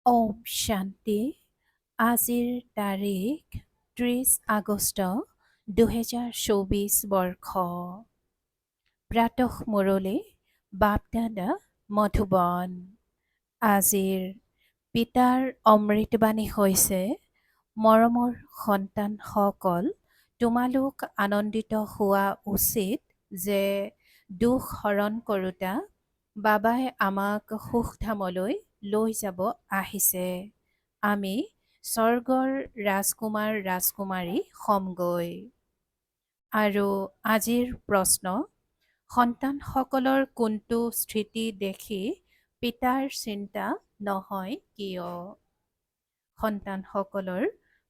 ওম শান্তি। আজিৰ তাৰিখ 30 আগষ্ট 2024 বৰ্ষ। প্ৰাতঃ মুৰলী বাপদাদা মধুবন। আজিৰ পিতাৰ অমৃতবাণী হৈছে, মৰমৰ সন্তানসকল, তোমালোক আনন্দিত হোৱা উচিত যে দুখ হৰণ কৰোঁতা বাবাই আমাক সুখধামলৈ লৈ যাব আহিছে। আমি স্বৰ্গৰ ৰাজকুমাৰ ৰাজকুমাৰী হ'মগৈ। আৰু আজিৰ প্ৰশ্ন, সন্তানসকলৰ কোনটো স্থিতি দেখি পিতাৰ চিন্তা নহয় কিয়? সন্তানসকলৰ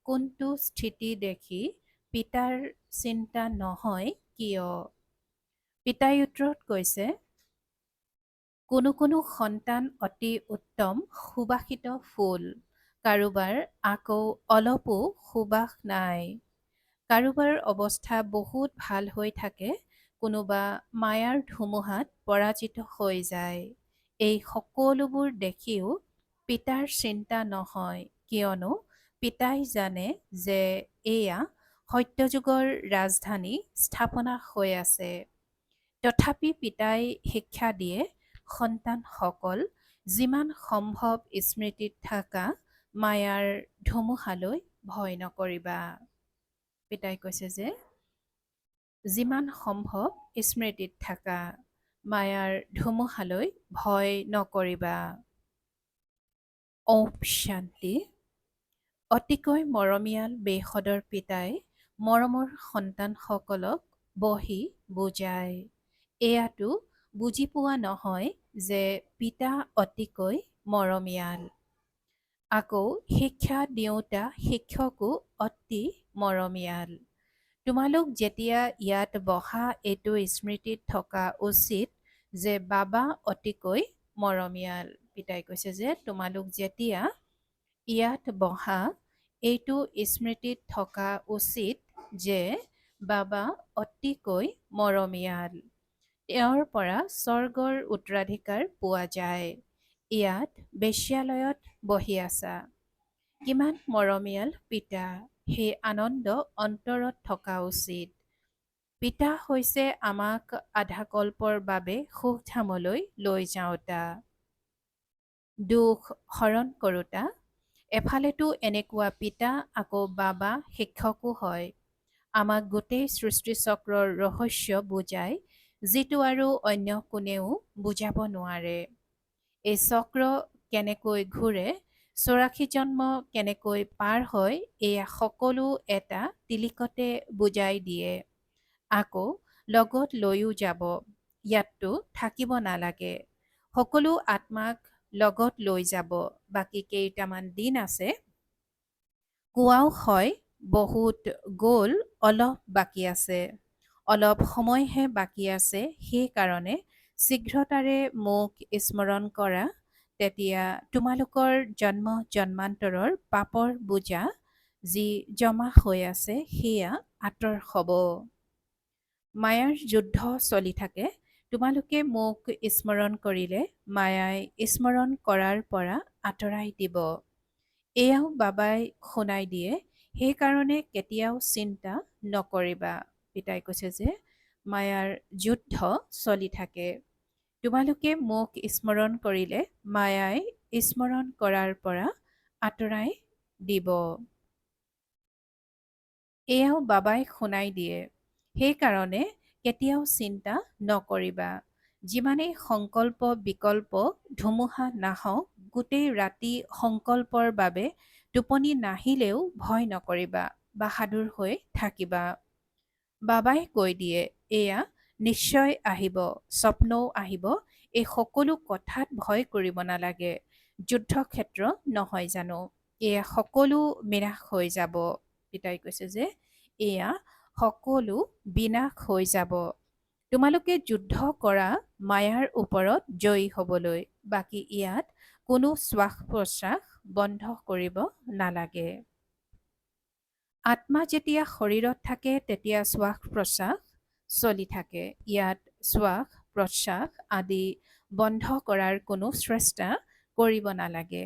কোনটো স্থিতি দেখি পিতাৰ চিন্তা নহয় কিয়? পিতাই উত্তৰত কৈছে, কোনো কোনো সন্তান অতি উত্তম সুবাসিত ফুল, কাৰোবাৰ আকৌ অলপো সুবাস নাই। কাৰোবাৰ অৱস্থা বহুত ভাল হৈ থাকে, কোনোবা মায়াৰ ধুমুহাত পৰাজিত হৈ যায়। এই সকলোবোৰ দেখিও পিতাৰ চিন্তা নহয়, কিয়নো পিতাই জানে যে এয়া সত্যযুগৰ ৰাজধানী স্থাপনা হৈ আছে। তথাপি পিতাই শিক্ষা দিয়ে, সন্তানসকল যিমান সম্ভৱ স্মৃতিত থকা মায়াৰ ধুমুহালৈ ভয় নকৰিবা। পিতাই কৈছে যে যিমান সম্ভৱ স্মৃতিত থকা মায়াৰ ধুমুহালৈ ভয় নকৰিবা। ওম শান্তি। অতিকৈ মৰমীয়াল বেসদৰ পিতাই মৰমৰ সন্তানসকলক বহি বুজায়। এয়াতো বুজি পোৱা নহয় যে পিতা অতিকৈ মৰমীয়াল। আকৌ শিক্ষা দিওঁতা শিক্ষকো অতি মৰমীয়াল। তোমালোক যেতিয়া ইয়াত বহা এইটো স্মৃতিত থকা উচিত যে বাবা অতিকৈ মৰমীয়াল। পিতাই কৈছে যে তোমালোক যেতিয়া ইয়াত বহা এইটো স্মৃতিত থকা উচিত যে বাবা অতিকৈ মৰমীয়াল। তেওঁৰ পৰা স্বৰ্গৰ উত্তৰাধিকাৰ পোৱা যায়। ইয়াত বেশ্যালয়ত বহি আছা। কিমান মৰমীয়াল পিতা, সেই আনন্দ অন্তৰত থকা উচিত। পিতা হৈছে আমাক আধাকল্পৰ বাবে সুখধামলৈ লৈ যাওঁতা, দুখ হৰণ কৰোঁতা। এফালেতো এনেকুৱা পিতা, আকৌ বাবা শিক্ষকো হয়। আমাক গোটেই সৃষ্টিচক্ৰৰ ৰহস্য বুজায়, যিটো আৰু অন্য কোনেও বুজাব নোৱাৰে। এই চক্ৰ কেনেকৈ ঘূৰে, 84 জন্ম কেনেকৈ পাৰ হয়, এয়া সকলো এটা টিলিকতে বুজাই দিয়ে। আকৌ লগত লৈও যাব, ইয়াততো থাকিব নালাগে। সকলো আত্মাক লগত লৈ যাব। বাকী কেইটামান দিন আছে, কোৱাও হয় বহুত গ'ল, অলপ বাকী আছে। অলপ সময়হে বাকী আছে, সেইকাৰণে শীঘ্ৰতাৰে মোক স্মৰণ কৰা, তেতিয়া তোমালোকৰ জন্ম জন্মান্তৰৰ পাপৰ বোজা যি জমা হৈ আছে সেয়া আঁতৰ হ'ব। মায়াৰ যুদ্ধ চলি থাকে। তোমালোকে মোক স্মৰণ কৰিলে মায়াই স্মৰণ কৰাৰ পৰা আঁতৰাই দিব। এয়াও বাবাই শুনাই দিয়ে, সেইকাৰণে কেতিয়াও চিন্তা নকৰিবা। পিতাই কৈছে যে মায়াৰ যুদ্ধ চলি থাকে। তোমালোকে মোক স্মৰণ কৰিলে মায়াই স্মৰণ কৰাৰ পৰা আঁতৰাই দিব। এয়াও বাবাই শুনাই দিয়ে, সেইকাৰণে কেতিয়াও চিন্তা নকৰিবা। যিমানেই সংকল্প বিকল্প ধুমুহা নাহক, গোটেই ৰাতি সংকল্পৰ বাবে টোপনি নাহিলেও ভয় নকৰিবা, বাহাদুৰ হৈ থাকিবা। বাবাই কৈ দিয়ে, এয়া নিশ্চয় আহিব, স্বপ্নও আহিব। এই সকলো কথাত ভয় কৰিব নালাগে। যুদ্ধক্ষেত্ৰ নহয় জানো, এয়া সকলো বিনাশ হৈ যাব। পিতাই কৈছে যে এয়া সকলো বিনাশ হৈ যাব। তোমালোকে যুদ্ধ কৰা মায়াৰ ওপৰত জয়ী হ'বলৈ। বাকী ইয়াত কোনো শ্বাস প্ৰশ্বাস বন্ধ কৰিব নালাগে। আত্মা যেতিয়া শৰীৰত থাকে তেতিয়া শ্বাস প্ৰশ্বাস চলি থাকে। ইয়াত শ্বাস প্ৰশ্বাস আদি বন্ধ কৰাৰ কোনো চেষ্টা কৰিব নালাগে।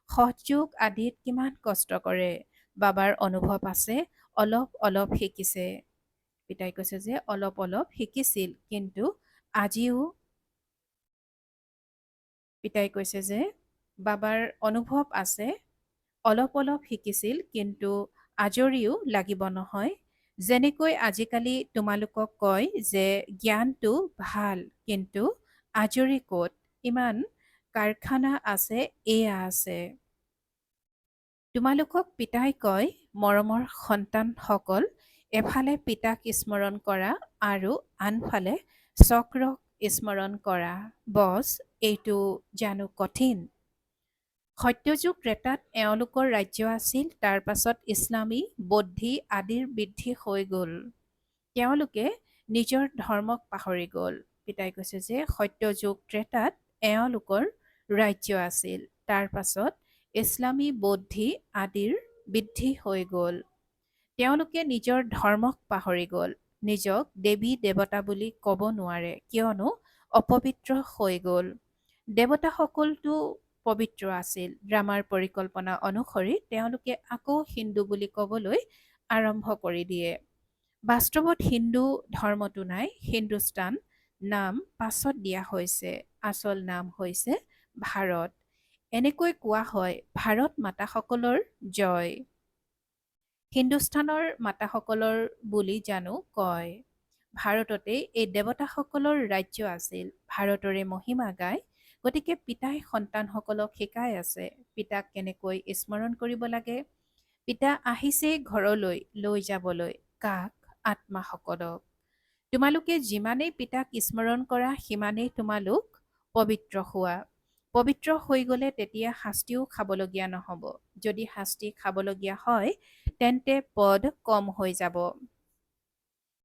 সহযোগ আদিত কিমান কষ্ট কৰে। বাবাৰ অনুভৱ আছে, অলপ অলপ শিকিছে। পিতাই কৈছে যে অলপ অলপ শিকিছিল, কিন্তু আজিও পিতাই কৈছে যে বাবাৰ অনুভৱ আছে, অলপ অলপ শিকিছিল, কিন্তু আজৰিও লাগিব নহয়। যেনেকৈ আজিকালি তোমালোকক কয় যে জ্ঞানটো ভাল, কিন্তু আজৰি ক'ত? ইমান কাৰখানা আছে, এয়া আছে। তোমালোকক পিতাই কয়, মৰমৰ সন্তানসকল, এফালে পিতাক স্মৰণ কৰা আৰু আনফালে চক্ৰক স্মৰণ কৰা। বছ, এইটো জানো কঠিন? সত্যযুগ ত্ৰেতাত এওঁলোকৰ ৰাজ্য আছিল, তাৰ পাছত ইছলামী, বৌদ্ধি আদিৰ বৃদ্ধি হৈ গ'ল। তেওঁলোকে নিজৰ ধৰ্মক পাহৰি গ'ল। পিতাই কৈছে যে সত্যযুগ ত্ৰেতাত এওঁলোকৰ ৰাজ্য আছিল, তাৰ পাছত ইছলামী, বৌদ্ধি আদিৰ বৃদ্ধি হৈ গ'ল। তেওঁলোকে নিজৰ ধৰ্মক পাহৰি গ'ল। নিজক দেৱী দেৱতা বুলি ক'ব নোৱাৰে, কিয়নো অপবিত্ৰ হৈ গ'ল। দেৱতাসকলটো পবিত্ৰ আছিল। ড্ৰামাৰ পৰিকল্পনা অনুসৰি তেওঁলোকে আকৌ হিন্দু বুলি ক'বলৈ আৰম্ভ কৰি দিয়ে। বাস্তৱত হিন্দু ধৰ্মটো নাই, হিন্দুস্তান নাম পাছত দিয়া হৈছে, আচল নাম হৈছে ভাৰত। এনেকৈ কোৱা হয়, ভাৰত মাতাসকলৰ জয়। হিন্দুস্তানৰ মাতাসকলৰ বুলি জানো কয়। ভাৰততেই এই দেৱতাসকলৰ ৰাজ্য আছিল। ভাৰতৰে মহিমা গায়। গতিকে পিতাই সন্তানসকলক শিকাই আছে, পিতাক কেনেকৈ স্মৰণ কৰিব লাগে। পিতা আহিছে ঘৰলৈ লৈ যাবলৈ কাক? আত্মাসকলক। তোমালোকে যিমানেই পিতাক স্মৰণ কৰা, সিমানেই তোমালোক পবিত্ৰ হোৱা। পবিত্ৰ হৈ গ'লে তেতিয়া শাস্তিও খাবলগীয়া নহ'ব। যদি শাস্তি খাবলগীয়া হয়, তেন্তে পদ কম হৈ যাব।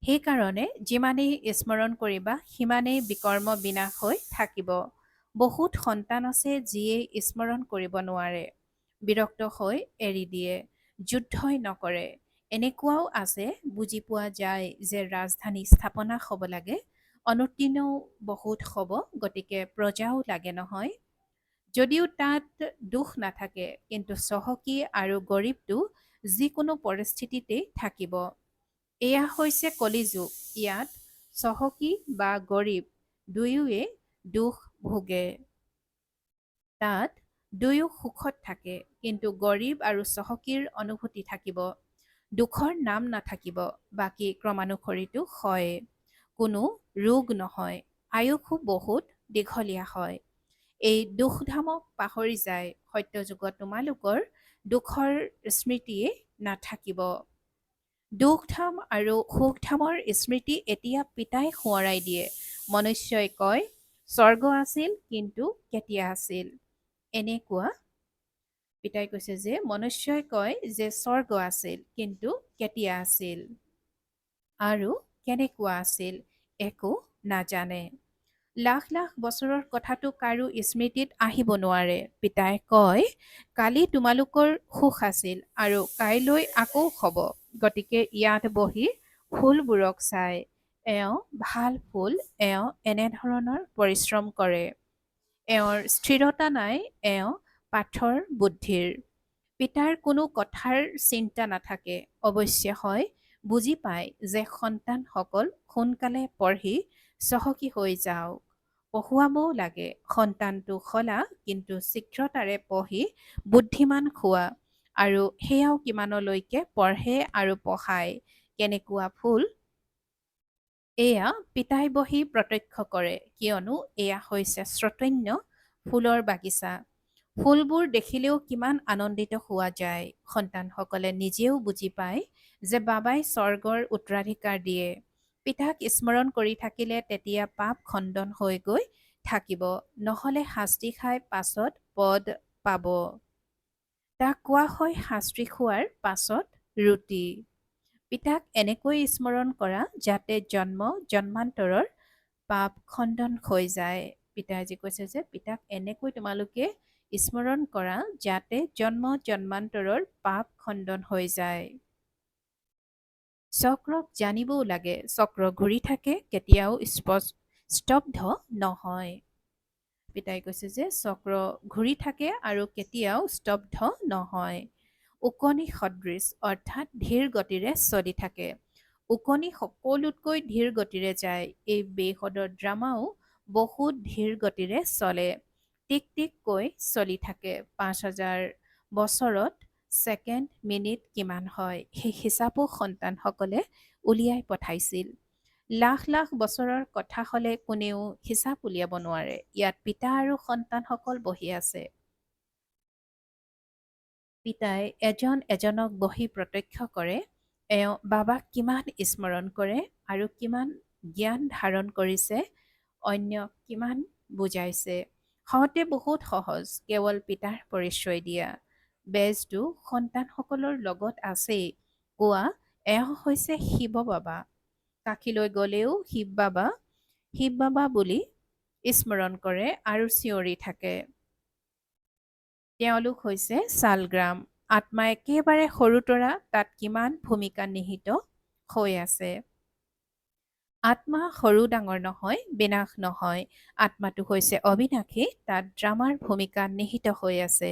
সেইকাৰণে যিমানেই স্মৰণ কৰিবা, সিমানেই বিকৰ্ম বিনাশ হৈ থাকিব। বহুত সন্তান আছে যিয়ে স্মৰণ কৰিব নোৱাৰে, বিৰক্ত হৈ এৰি দিয়ে, যুদ্ধই নকৰে। এনেকুৱাও আছে, বুজি পোৱা যায় যে ৰাজধানী স্থাপনা হ'ব লাগে, অনুতীৰ্ণও বহুত হ'ব, গতিকে প্ৰজাও লাগে নহয়। যদিও তাত দুখ নাথাকে, কিন্তু চহকী আৰু গৰীবটো যিকোনো পৰিস্থিতিতেই থাকিব। এয়া হৈছে কলিযুগ। ইয়াত চহকী বা গৰীব দুয়োৱে দুখ ভোগে। তাত দুয়ো সুখত থাকে, কিন্তু গৰীব আৰু চহকীৰ অনুভূতি থাকিব। দুখৰ নাম নাথাকিব, বাকী ক্ৰমানুসৰিতো হয়। কোনো ৰোগ নহয়, আয়ুসো বহুত দীঘলীয়া হয়। এই দুখধামক পাহৰি যায়, সত্যযুগত তোমালোকৰ দুখৰ স্মৃতিয়ে নাথাকিব। দুখধাম আৰু সুখধামৰ স্মৃতি এতিয়া পিতাই সোঁৱৰাই দিয়ে। মনুষ্যই কয়, স্বৰ্গ আছিল, কিন্তু কেতিয়া আছিল? এনেকুৱা পিতাই কৈছে যে মনুষ্যই কয় যে স্বৰ্গ আছিল, কিন্তু কেতিয়া আছিল আৰু কেনেকুৱা আছিল একো নাজানে। লাখ লাখ বছৰৰ কথাটো কাৰো স্মৃতিত আহিব নোৱাৰে। পিতাই কয়, কালি তোমালোকৰ সুখ আছিল আৰু কাইলৈ আকৌ হ'ব। গতিকে ইয়াত বহি ফুলবোৰক চাই, এওঁ ভাল ফুল, এওঁ এনেধৰণৰ পৰিশ্ৰম কৰে। এওঁৰ স্থিৰতা নাই, এওঁ পাথৰ বুদ্ধিৰ। পিতাৰ কোনো কথাৰ চিন্তা নাথাকে। অৱশ্যে হয়, বুজি পায় যে সন্তানসকল সোনকালে পঢ়ি চহকী হৈ যাওক। পঢ়ুৱাবও লাগে। সন্তানটো সলা, কিন্তু শীঘ্ৰতাৰে পঢ়ি বুদ্ধিমান খোৱা। আৰু সেয়াও কিমানলৈকে পঢ়ে আৰু পঢ়ায়। কেনেকুৱা ফুল? এয়া পিতাই বহি প্ৰত্যক্ষ কৰে, কিয়নো এয়া হৈছে শ্ৰোতন্য ফুলৰ বাগিচা। ফুলবোৰ দেখিলেও কিমান আনন্দিত হোৱা যায়। সন্তানসকলে নিজেও বুজি পায় যে বাবাই স্বৰ্গৰ উত্তৰাধিকাৰ দিয়ে। পিতাক স্মৰণ কৰি থাকিলে তেতিয়া পাপ খণ্ডন হৈ গৈ থাকিব, নহ'লে শাস্তি খাই পাছত পদ পাব। তাক কোৱা হয় শাস্তি খোৱাৰ পাছত ৰুটি। পিতাক এনেকৈ স্মৰণ কৰা যাতে জন্ম জন্মান্তৰৰ পাপ খণ্ডন হৈ যায়। পিতাই আজি কৈছে যে পিতাক এনেকৈ তোমালোকে স্মৰণ কৰা যাতে জন্ম জন্মান্তৰৰ পাপ খণ্ডন হৈ যায়। চক্ৰক জানিবও লাগে, চক্ৰ ঘূৰি থাকে, কেতিয়াও স্তব্ধ নহয়। পিতাই কৈছে যে চক্ৰ ঘূৰি থাকে আৰু কেতিয়াও স্তব্ধ নহয়। ওকণি সদৃশ অৰ্থাৎ ধীৰ গতিৰে চলি থাকে। ওকণি সকলোতকৈ ধীৰ গতিৰে যায়। এই বেহদৰ ড্ৰামাও বহুত ধীৰ গতিৰে চলে। টিক টিককৈ চলি থাকে। ৫,০০০ বছৰত ছেকেণ্ড মিনিট কিমান হয় সেই হিচাপো সন্তানসকলে উলিয়াই পঠাইছিল। লাখ লাখ বছৰৰ কথা হ'লে কোনেও হিচাপ উলিয়াব নোৱাৰে। ইয়াত পিতা আৰু সন্তানসকল বহি আছে। পিতাই এজন এজনক বহি প্ৰত্যক্ষ কৰে। এওঁ বাবাক কিমান স্মৰণ কৰে আৰু কিমান জ্ঞান ধাৰণ কৰিছে, অন্যক কিমান বুজাইছে। হওঁতে বহুত সহজ কেৱল পিতাৰ পৰিচয় দিয়া। বেজটো সন্তানসকলৰ লগত আছেই। কোৱা এওঁ হৈছে শিৱ বাবা। কাশীলৈ গ'লেও শিৱ বাবা বুলি স্মৰণ কৰে আৰু চিঞৰি থাকে। তেওঁলোক হৈছে শালগ্ৰাম। আত্মা একেবাৰে সৰু তৰা তাত কিমান ভূমিকা নিহিত হৈ আছে। আত্মা সৰু ডাঙৰ নহয়, বিনাশ নহয়। আত্মাটো হৈছে অবিনাশী, তাত ড্ৰামাৰ ভূমিকা নিহিত হৈ আছে।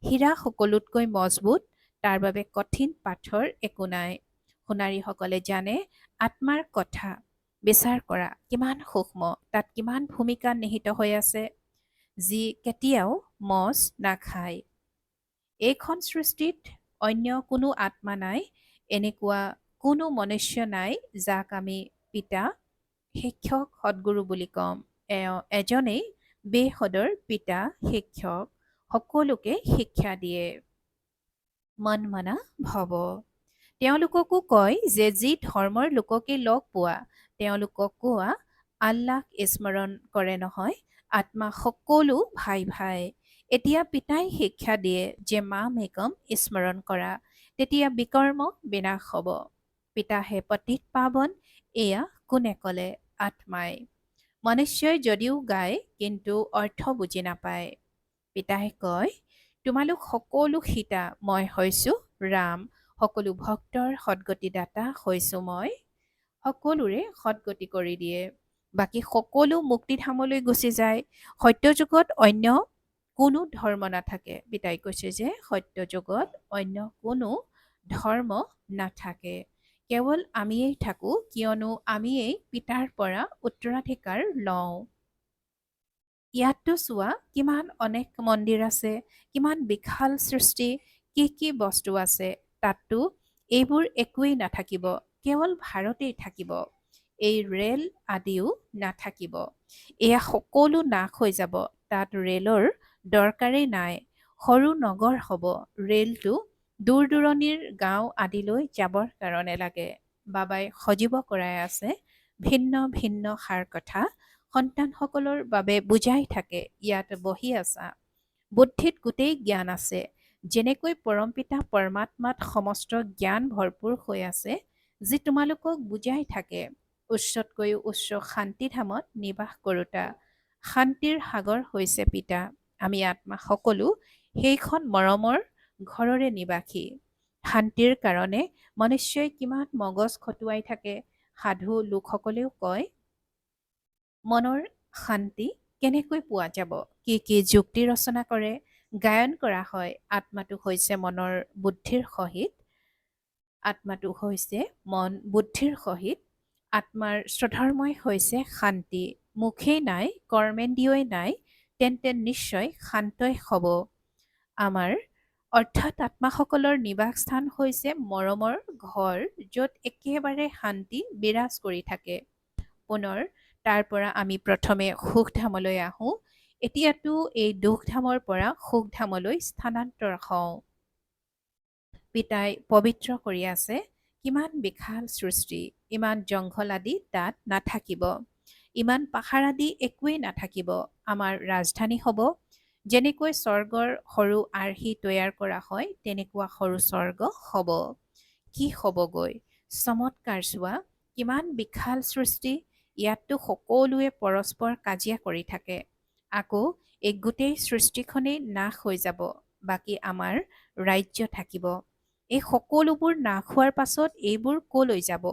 হীৰা সকলোতকৈ মজবুত, তাৰ বাবে কঠিন পাথৰ একো নাই। সোণাৰীসকলে জানে আত্মাৰ কথা বিচাৰ কৰা কিমান সূক্ষ্ম, তাত কিমান ভূমিকা নিহিত হৈ আছে, যি কেতিয়াও মজ নাখায়। এইখন সৃষ্টিত অন্য কোনো আত্মা নাই, এনেকুৱা কোনো মনুষ্য নাই যাক আমি পিতা, শিক্ষক, সদ্গুৰু বুলি কম। এওঁ এজনেই বেহদৰ পিতা, শিক্ষক, সকলোকে শিক্ষা দিয়ে। মন মনা ভৱ। তেওঁলোককো কয় যে যি ধৰ্মৰ লোককে লগ পোৱা তেওঁলোকক কোৱা আল্লাহক স্মৰণ কৰে নহয়, আত্মা সকলো ভাই ভাই। এতিয়া পিতাই শিক্ষা দিয়ে যে মা মেকম স্মৰণ কৰা, তেতিয়া বিকৰ্ম বিনাশ হ'ব। পিতাহে পতিত পাৱন, এয়া কোনে ক'লে? আত্মাই। মনুষ্যই যদিও গায় কিন্তু অৰ্থ বুজি নাপায়। পিতাই কয় তোমালোক সকলো সীতা, মই হৈছো ৰাম। সকলো ভক্তৰ সদ্গতিদাতা হৈছো মই। সকলোৰে সদ্গতি কৰি দিয়ে। বাকী সকলো মুক্তিধামলৈ গুচি যায়। সত্য যুগত অন্য কোনো ধৰ্ম নাথাকে। পিতাই কৈছে যে সত্য যুগত অন্য কোনো ধৰ্ম নাথাকে। কেৱল আমিয়েই থাকোঁ, কিয়নো আমিয়েই পিতাৰ পৰা উত্তৰাধিকাৰ লওঁ। ইয়াততো চোৱা কিমান অনেক মন্দিৰ আছে, কিমান বিশাল সৃষ্টি, কি কি বস্তু আছে। তাততো এইবোৰ একোৱেই নাথাকিব, কেৱল ভাৰতেই থাকিব। এই ৰেল আদিও নাথাকিব। এয়া সকলো নাশ হৈ যাব। তাত ৰেলৰ দৰকাৰেই নাই। সৰু নগৰ হ'ব। ৰেলটো দূৰ দূৰণিৰ গাঁও আদিলৈ যাবৰ কাৰণে লাগে। বাবাই সজীৱ কৰাই আছে ভিন্ন ভিন্ন সাৰ কথা সন্তানসকলৰ বাবে বুজাই থাকে। ইয়াত বহি আছা, বুদ্ধিত গোটেই জ্ঞান আছে। যেনেকৈ পৰমপিতা পৰমাত্মাত সমস্ত জ্ঞান ভৰপূৰ হৈ আছে, যি তোমালোকক বুজাই থাকে। উচ্চতকৈও উচ্চ শান্তিধামত নিবাস কৰোতা। শান্তিৰ সাগৰ হৈছে পিতা। আমি আত্মা সকলো সেইখন মৰমৰ ঘৰৰে নিবাসী। শান্তিৰ কাৰণে মনুষ্যই কিমান মগজ খটুৱাই থাকে। সাধু লোকসকলেও কয় মনৰ শান্তি কেনেকৈ পোৱা যাব, কি কি যুক্তি ৰচনা কৰে, গায়ন কৰা হয়। আত্মাটো হৈছে মনৰ বুদ্ধিৰ সহিত, আত্মাটো হৈছে মন বুদ্ধিৰ সহিত। আত্মাৰ স্বধৰ্মই হৈছে শান্তি। মুখেই নাই, কৰ্মেন্দ্ৰিয়ই নাই, তেন্তে নিশ্চয় শান্তই হ'ব। আমাৰ অৰ্থাৎ আত্মাসকলৰ নিবাসস্থান হৈছে মৰমৰ ঘৰ, য'ত একেবাৰে শান্তি বিৰাজ কৰি থাকে। পুনৰ তাৰ পৰা আমি প্ৰথমে সুখধামলৈ আহোঁ। এতিয়াতো এই দুখধামৰ পৰা সুখধামলৈ স্থানান্তৰ হওঁ। পিতাই পবিত্ৰ কৰি আছে। কিমান বিশাল সৃষ্টি, ইমান জংঘল আদি তাত নাথাকিব। ইমান পাহাৰ আদি একোৱেই নাথাকিব। আমাৰ ৰাজধানী হ'ব। যেনেকৈ স্বৰ্গৰ সৰু আৰ্হি তৈয়াৰ কৰা হয়, তেনেকুৱা সৰু স্বৰ্গ হ'ব। কি হ'বগৈ? চমৎকাৰ চোৱা, কিমান বিশাল সৃষ্টি। ইয়াততো সকলোৱে পৰস্পৰ কাজিয়া কৰি থাকে। আকৌ এই গোটেই সৃষ্টিখনেই নাশ হৈ যাব। বাকী আমাৰ ৰাজ্য থাকিব। এই সকলোবোৰ নাশ হোৱাৰ পাছত এইবোৰ কলৈ যাব?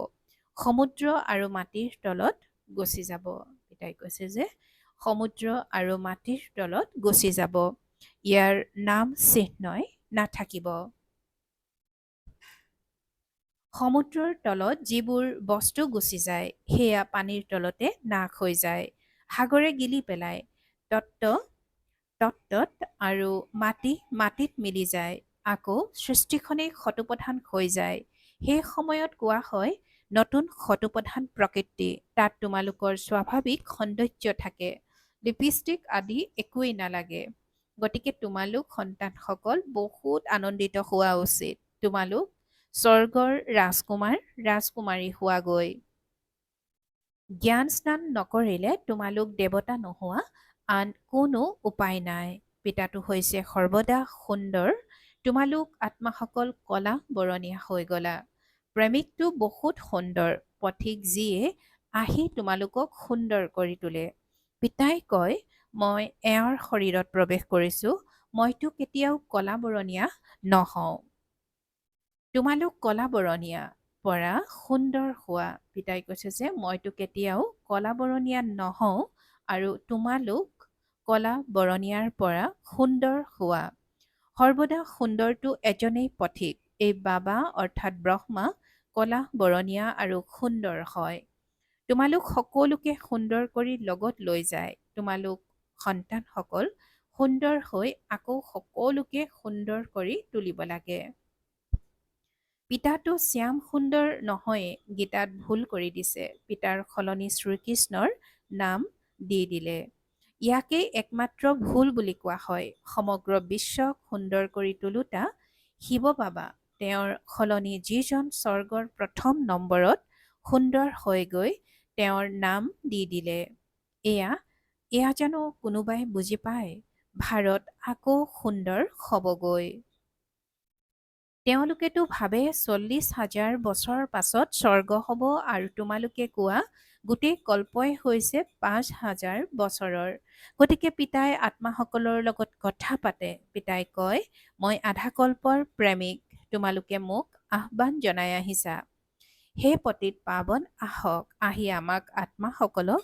সমুদ্ৰ আৰু মাটিৰ তলত গুচি যাব। পিতাই কৈছে যে সমুদ্ৰ আৰু মাটিৰ তলত গুচি যাব। ইয়াৰ নাম চিহ্নই নাথাকিব। সমুদ্ৰৰ তলত যিবোৰ বস্তু গুচি যায় সেয়া পানীৰ তলতে নাশ হৈ যায়। সাগৰে গিলি পেলায়। তত্ত্ব তত্ত্বত আৰু মাটিত মিলি যায়। আকৌ সৃষ্টিখনেই শতপ্ৰধান হৈ যায়। সেই সময়ত কোৱা হয় নতুন শতপ্ৰধান প্ৰকৃতি। তাত তোমালোকৰ স্বাভাৱিক সৌন্দৰ্য থাকে। লিপষ্টিক আদি একোৱেই নালাগে। গতিকে তোমালোক সন্তানসকল বহুত আনন্দিত হোৱা উচিত। তোমালোক স্বৰ্গৰ ৰাজকুমাৰ ৰাজকুমাৰী হোৱাগৈ। জ্ঞান স্নান নকৰিলে তোমালোক দেৱতা নোহোৱা আন কোনো উপায় নাই। পিতাটো হৈছে সৰ্বদা সুন্দৰ। তোমালোক আত্মাসকল কলা বৰণীয়া হৈ গলা। প্ৰেমিকটো বহুত সুন্দৰ। পথিক যিয়ে আহি তোমালোকক সুন্দৰ কৰি তোলে। পিতাই কয় মই এওঁৰ শৰীৰত প্ৰৱেশ কৰিছোঁ। মইতো কেতিয়াও কলা বৰণীয়া নহওঁ। তোমালোক কলা বৰণীয়া পৰা সুন্দৰ হোৱা। পিতাই কৈছে যে মইতো কেতিয়াও কলা বৰণীয়া নহওঁ আৰু তোমালোক কলা বৰণীয়াৰ পৰা সুন্দৰ হোৱা। সৰ্বদা সুন্দৰটো এজনেই পথিক। এই বাবা অৰ্থাৎ ব্ৰহ্মা কলা বৰণীয়া আৰু সুন্দৰ হয়। তোমালোক সকলোকে সুন্দৰ কৰি লগত লৈ যায়। তোমালোক সন্তানসকল সুন্দৰ হৈ আকৌ সকলোকে সুন্দৰ কৰি তুলিব লাগে। পিতাটো শ্যাম সুন্দৰ নহয়ে, গীতাত ভুল কৰি দিছে। পিতাৰ সলনি শ্ৰীকৃষ্ণৰ নাম দি দিলে। ইয়াকেই একমাত্ৰ ভুল বুলি কোৱা হয়। সমগ্ৰ বিশ্বক সুন্দৰ কৰি তোলোতা শিৱ বাবা, তেওঁৰ সলনি যিজন স্বৰ্গৰ প্ৰথম নম্বৰত সুন্দৰ হৈ গৈ তেওঁৰ নাম দি দিলে। এয়া জানো কোনোবাই বুজি পায়? ভাৰত আকৌ সুন্দৰ হ'বগৈ। তেওঁলোকেতো ভাবে 40,000 বছৰ পাছত স্বৰ্গ হ'ব আৰু তোমালোকে কোৱা গোটেই কল্পই হৈছে 5,000 বছৰৰ। গতিকে পিতাই আত্মাসকলৰ লগত কথা পাতে। পিতাই কয় মই আধা কল্পৰ প্ৰেমিক। তোমালোকে মোক আহ্বান জনাই আহিছা। হে পতিত পাৱন আহক, আহি আমাক আত্মাসকলক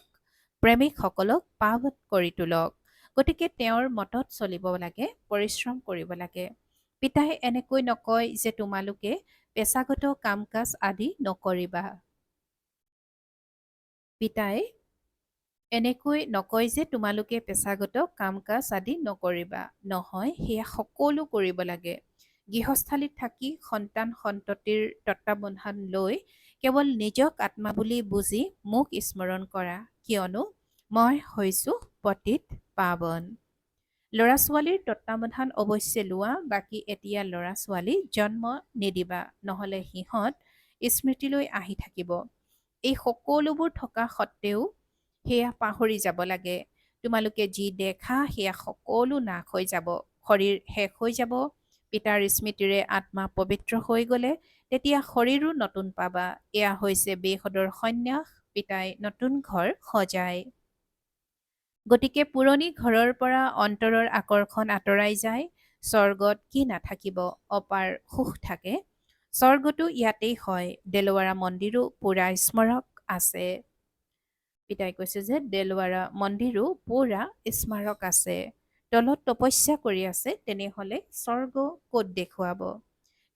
প্ৰেমিকসকলক পাৱন কৰি তোলক। গতিকে তেওঁৰ মতত চলিব লাগে, পৰিশ্ৰম কৰিব লাগে। পিতাই এনেকৈ নকয় যে তোমালোকে পেছাগত কাম কাজ আদি নকৰিবা। পিতাই এনেকৈ নকয় যে তোমালোকে পেছাগত কাম কাজ আদি নকৰিবা। নহয়, সেয়া সকলো কৰিব লাগে। গৃহস্থালীত থাকি সন্তান সন্ততিৰ তত্বাৱধান লৈ কেৱল নিজক আত্মা বুলি বুজি মোক স্মৰণ কৰা, কিয়নো মই হৈছোঁ পতিত পাৱন। ল'ৰা ছোৱালীৰ তত্বাৱধান অৱশ্যে লোৱা, বাকী এতিয়া ল'ৰা ছোৱালী জন্ম নিদিবা, নহ'লে সিহঁত স্মৃতিলৈ আহি থাকিব। এই সকলোবোৰ থকা সত্ত্বেও সেয়া পাহৰি যাব লাগে। তোমালোকে যি দেখা সেয়া সকলো নাশ হৈ যাব। শৰীৰ শেষ হৈ যাব। পিতাৰ স্মৃতিৰে আত্মা পবিত্ৰ হৈ গ'লে তেতিয়া শৰীৰো নতুন পাবা। এয়া হৈছে বেহদৰ সন্ন্যাস। পিতাই নতুন ঘৰ সজায়। গতিকে পুৰণি ঘৰৰ পৰা অন্তৰৰ আকৰ্ষণ আঁতৰাই যায়। স্বৰ্গত কি নাথাকিব? অপাৰ সুখ থাকে। স্বৰ্গটো ইয়াতেই হয়। দেলৱাৰা মন্দিৰো পুৰা স্মাৰক আছে। পিতাই কৈছে যে দেলৱাৰা মন্দিৰো পুৰা স্মাৰক আছে। তলত তপস্যা কৰি আছে, তেনেহ'লে স্বৰ্গ ক'ত দেখুৱাব?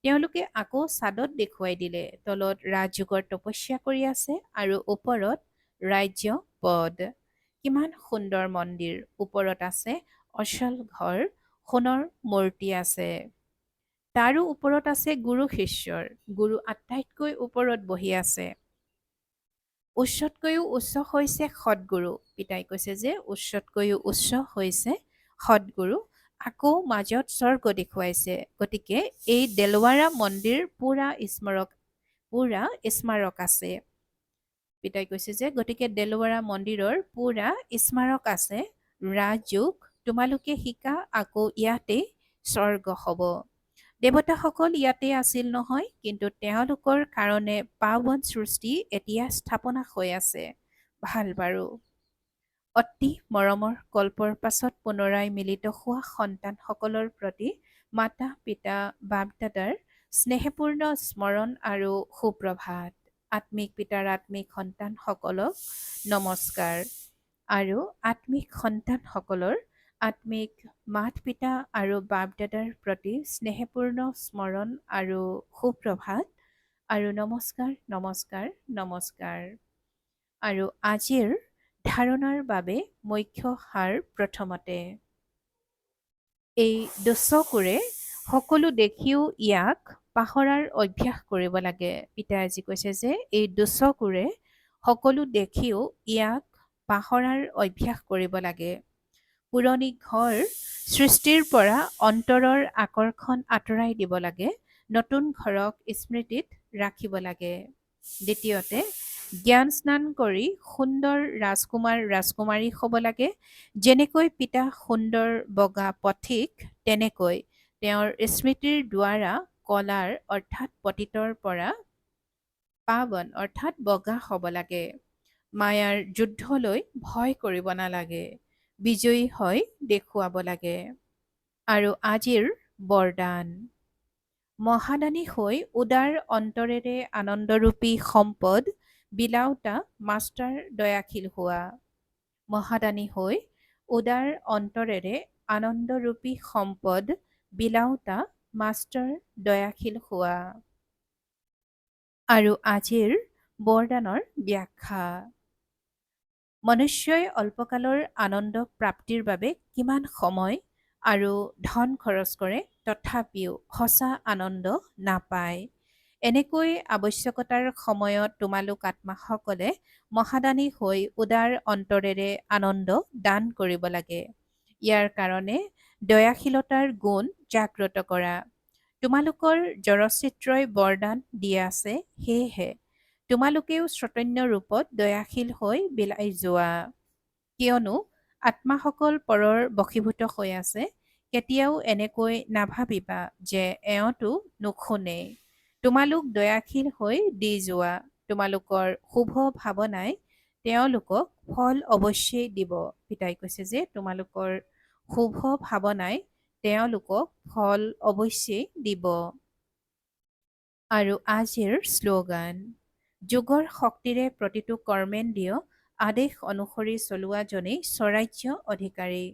তেওঁলোকে আকৌ ছাদত দেখুৱাই দিলে। তলত ৰাজযোগৰ তপস্যা কৰি আছে আৰু ওপৰত ৰাজ্য পদ। কিমান সুন্দৰ মন্দিৰ। ওপৰত আছে অচল ঘৰ, সোণৰ মূৰ্তি আছে। তাৰো ওপৰত আছে গুৰু শিষ্যৰ। গুৰু আটাইতকৈ ওপৰত বহি আছে। উচ্চতকৈও উচ্চ হৈছে সদগুৰু। পিতাই কৈছে যে উচ্চতকৈও উচ্চ হৈছে সদগুৰু। আকৌ মাজত স্বৰ্গ দেখুৱাইছে। গতিকে এই দেলৱাৰা মন্দিৰ পুৰা স্মাৰক আছে। পিতাই কৈছে যে গতিকে দেলৱাৰা মন্দিৰৰ পুৰা স্মাৰক আছে। ৰাজযোগ তোমালোকে শিকা, আকৌ ইয়াতেই স্বৰ্গ হ'ব। দেৱতাসকল ইয়াতে আছিল নহয়, কিন্তু তেওঁলোকৰ কাৰণে পাৱন সৃষ্টি এতিয়া স্থাপনা হৈ আছে। ভাল বাৰু। অতি মৰমৰ কল্পৰ পাছত পুনৰাই মিলিত হোৱা সন্তানসকলৰ প্ৰতি মাতা পিতা বাপ দাদাৰ স্নেহপূৰ্ণ স্মৰণ আৰু সুপ্ৰভাত। আত্মিক পিতাৰ আত্মিক সন্তানসকলক নমস্কাৰ। আৰু আত্মিক সন্তানসকলৰ আত্মিক মাত পিতা আৰু বাপ দাদাৰ প্ৰতি স্নেহপূৰ্ণ স্মৰণ আৰু সুপ্ৰভাত আৰু নমস্কাৰ নমস্কাৰ নমস্কাৰ। আৰু আজিৰ ধাৰণাৰ বাবে মুখ্য সাৰ প্ৰথমতে। এই দুচকুৰে সকলো দেখিও ইয়াক পাহৰাৰ অভ্যাস কৰিব লাগে। পিতাই আজি কৈছে যে এই দুচকুৰে সকলো দেখিও ইয়াক পাহৰাৰ অভ্যাস কৰিব লাগে। পুৰণি ঘৰ সৃষ্টিৰ পৰা অন্তৰৰ আকৰ্ষণ আঁতৰাই দিব লাগে। নতুন ঘৰক স্মৃতিত ৰাখিব লাগে। দ্বিতীয়তে, জ্ঞান স্নান কৰি সুন্দৰ ৰাজকুমাৰ ৰাজকুমাৰী হ'ব লাগে। যেনেকৈ পিতা সুন্দৰ বগা পথিক, তেনেকৈ তেওঁৰ স্মৃতিৰ দ্বাৰা কলাৰ অৰ্থাৎ পতিতৰ পৰা পাৱন অৰ্থাৎ বগা হ'ব লাগে। মায়াৰ যুদ্ধলৈ ভয় কৰিব নালাগে। বিজয়ী হৈ দেখুৱাব লাগে। আৰু আজিৰ বৰদান। মহাদানী হৈ উদাৰ অন্তৰেৰে আনন্দৰূপী সম্পদ বিলাওঁতা মাষ্টাৰ দয়াশীল হোৱা। মহাদানী হৈ উদাৰ অন্তৰেৰে আনন্দৰূপী সম্পদ বিলাওঁতা মাষ্টাৰ দয়াশীল হোৱা। আৰু আজিৰ বৰদানৰ ব্যাখ্যা। মনুষ্যই অল্পকালৰ আনন্দ প্ৰাপ্তিৰ বাবে কিমান সময় আৰু ধন খৰচ কৰে, তথাপিও সঁচা আনন্দ নাপায়। এনেকৈ আৱশ্যকতাৰ সময়ত তোমালোক আত্মাসকলে মহাদানী হৈ উদাৰ অন্তৰেৰে আনন্দ দান কৰিব লাগে। ইয়াৰ কাৰণে দয়াশীলতাৰ গুণ জাগ্ৰত কৰা। তোমালোকৰ জড়চিত্ৰই বৰদান দি আছে, সেয়েহে তোমালোকেও চৈতন্য ৰূপত দয়াশীল হৈ বিলাই যোৱা। কিয়নো আত্মাসকল পৰৰ বশীভূত হৈ আছে। কেতিয়াও এনেকৈ নাভাবিবা যে এওঁতো নুশুনে। তোমালোক দয়াশীল হৈ দি যোৱা। তোমালোকৰ শুভ ভাৱনাই তেওঁলোকক ফল অৱশ্যেই দিব। পিতাই কৈছে যে তোমালোকৰ শুভ ভাৱনাই তেওঁলোকক ফল অৱশ্যেই দিব। আৰু আজিৰ শ্লোগান। যোগৰ শক্তিৰে প্ৰতিটো কৰ্মেন্দ্ৰিয় আদেশ অনুসৰি চলোৱাজনেই স্বৰাজ্য অধিকাৰী।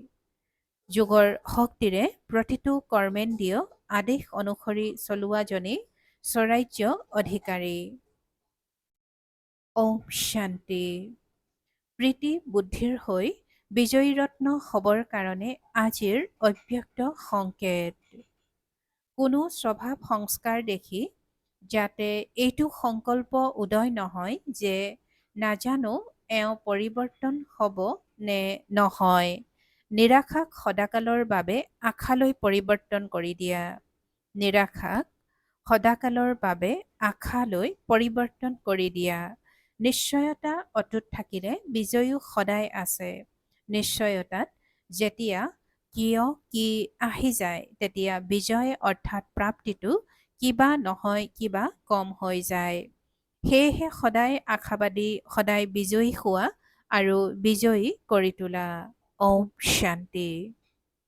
যোগৰ শক্তিৰে প্ৰতিটো কৰ্মেন্দ্ৰিয় আদেশ অনুসৰি চলোৱাজনেই স্বৰাজ্য অধিকাৰী। ওম শান্তি। প্ৰীতি বুদ্ধিৰ হৈ বিজয়ী ৰত্ন হ'বৰ কাৰণে আজিৰ অব্যক্ত সংকেত। কোনো স্বভাৱ সংস্কাৰ দেখি যাতে এইটো সংকল্প উদয় নহয় যে নাজানো এওঁ পৰিৱৰ্তন হ'ব নে নহয়। নিৰাশাক সদাকালৰ বাবে আশালৈ পৰিৱৰ্তন কৰি দিয়া। নিৰাশাক সদাকালৰ বাবে আশালৈ পৰিৱৰ্তন কৰি দিয়া। নিশ্চয়তা অটুট থাকিলে বিজয়ো সদায় আছে। নিশ্চয়তাত যেতিয়া কিয় কি আহি যায়, তেতিয়া বিজয় অৰ্থাৎ প্ৰাপ্তিটো কিবা নহয় কিবা কম হৈ যায়। সেয়েহে সদায় আশাবাদী, সদায় বিজয়ী হোৱা আৰু বিজয়ী কৰি তোলা। ওম শান্তি।